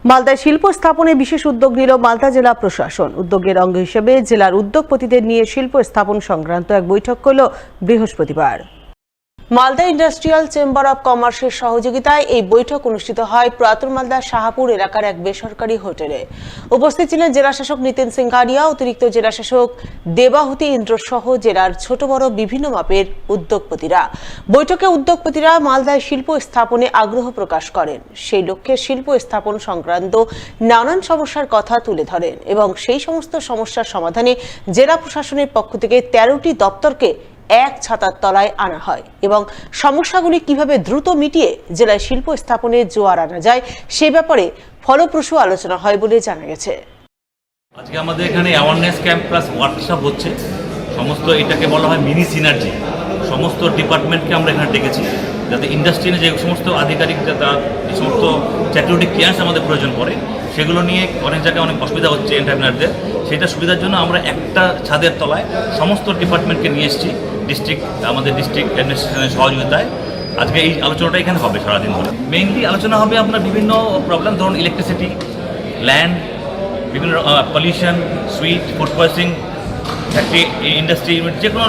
মালদায় শিল্প স্থাপনে বিশেষ উদ্যোগ নিল মালদা জেলা প্রশাসন। উদ্যোগের অঙ্গ হিসেবে জেলার উদ্যোগপতিদের নিয়ে শিল্প স্থাপন সংক্রান্ত এক বৈঠক করল বৃহস্পতিবার। মালদা ইন্ডাস্ট্রিয়াল চেম্বার অব কমার্সের সহযোগিতায় এই বৈঠক অনুষ্ঠিত হয় পুরাতন মালদা শাহপুর এলাকার এক বেসরকারি হোটেলে। উপস্থিত ছিলেন জেলাশাসক নিতিন সিংহারিয়া, অতিরিক্ত জেলাশাসক দেবাহুতি ইন্দ্র সহ জেলার ছোট বড় বিভিন্ন মাপের উদ্যোগপতিরা। বৈঠকে উদ্যোগপতিরা মালদায় শিল্প স্থাপনে আগ্রহ প্রকাশ করেন, সেই লক্ষ্যে শিল্প স্থাপন সংক্রান্ত নানান সমস্যার কথা তুলে ধরেন এবং সেই সমস্ত সমস্যার সমাধানে জেলা প্রশাসনের পক্ষ থেকে 13টি দপ্তরকে এক ছাতার তলায় আনা হয় এবং সমস্যাগুলি কিভাবে দ্রুত মিটিয়ে জেলায় শিল্প স্থাপনে জোয়ার আনা যায় সে ব্যাপারে ফলপ্রসূ আলোচনা হয় বলে জানা গেছে। আজকে আমাদের এখানে অ্যাওয়ারনেস ক্যাম্প প্লাস ওয়ার্কশপ হচ্ছে। সমস্ত এটাকে বলা হয় মিনি সিনার্জি। সমস্ত ডিপার্টমেন্টকে আমরা এখানে ডেকেছি যাতে ইন্ডাস্ট্রিতে যে সমস্ত আধিকারিক যারা যে সমস্ত চ্যাটুরিটিক ক্লিয়ারেন্স আমাদের প্রয়োজন পড়ে সেগুলো নিয়ে অনেক জায়গায় অনেক অসুবিধা হচ্ছে এন্টারপ্রেনারদের। সেটা সুবিধার জন্য আমরা একটা ছাদের তলায় সমস্ত ডিপার্টমেন্টকে নিয়ে এসেছি আমাদের ডিস্ট্রিক্ট অ্যাডমিনিস্ট্রেশনের সহযোগিতায়। আজকে এই আলোচনাটা এখানে হবে সারাদিন ধরে। মেইনলি আলোচনা হবে আপনার বিভিন্ন প্রবলেম, ধরুন ইলেকট্রিসিটি, ল্যান্ড, বিভিন্ন pollution, sweet, food poisoning, factory, industry, যে কোনো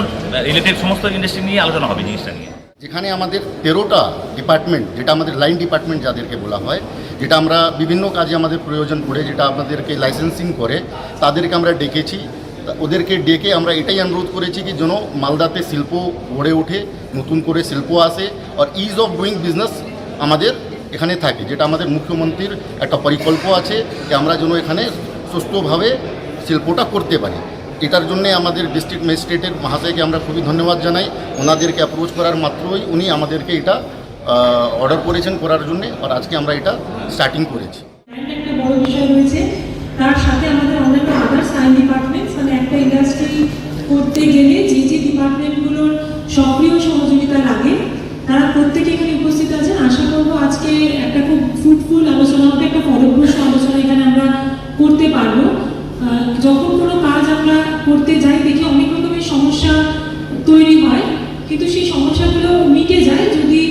রিলেটেড সমস্ত ইন্ডাস্ট্রি নিয়ে আলোচনা হবে জিনিসটা নিয়ে। যেখানে আমাদের 13টা ডিপার্টমেন্ট, যেটা আমাদের লাইন ডিপার্টমেন্ট যাদেরকে বলা হয়, যেটা আমরা বিভিন্ন কাজে আমাদের প্রয়োজন পড়ে, যেটা আমাদেরকে লাইসেন্সিং করে, তাদেরকে আমরা ডেকেছি। ওদেরকে ডেকে আমরা এটাই অনুরোধ করেছি কি যেন মালদাতে শিল্প গড়ে ওঠে, নতুন করে শিল্প আসে আর ইজ অফ ডুইং বিজনেস আমাদের এখানে থাকে, যেটা আমাদের মুখ্যমন্ত্রীর একটা পরিকল্প আছে যে আমরা যেন এখানে সুস্থভাবে শিল্পটা করতে পারি। এটার জন্যে আমাদের ডিস্ট্রিক্ট ম্যাজিস্ট্রেটের মহাশয়কে আমরা খুবই ধন্যবাদ জানাই। ওনাদেরকে অ্যাপ্রোচ করার মাত্রই উনি আমাদেরকে এটা অর্ডার করেছেন করার জন্যে, আর আজকে আমরা এটা স্টার্টিং করেছি। একটা বড় বিষয় রয়েছে, তার সাথে আমাদের অন্যান্য আদার্স লাইন ডিপার্টমেন্টস, মানে একটা ইন্ডাস্ট্রি করতে গেলে যে যে ডিপার্টমেন্টগুলোর সক্রিয় সহযোগিতা লাগে তারা প্রত্যেকে এখানে উপস্থিত আছেন। আশা করবো আজকে একটা খুব ফ্রুটফুল আলোচনা হবে, একটা ফলপ্রসূ আলোচনা এখানে আমরা করতে পারবো। যখন কোনো কাজ আমরা করতে যাই দেখি অনেক রকমের সমস্যা তৈরি হয়, কিন্তু সেই সমস্যাগুলো মিটে যায় যদি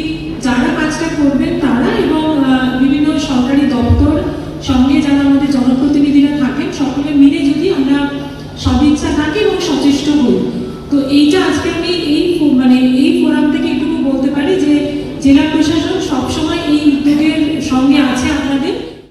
যারা কাজটা করবেন তারা এবং বিভিন্ন সরকারি দপ্তর সঙ্গে যারা আমাদের জনপ্রতিনিধিরা থাকেন সকলে মিলে যদি আমরা সদিচ্ছা থাকি এবং সচেষ্ট হই। তো এইটা আজকে আমি এই ফোরাম থেকে এটুকু বলতে পারি যে জেলা প্রশাসন সবসময় এই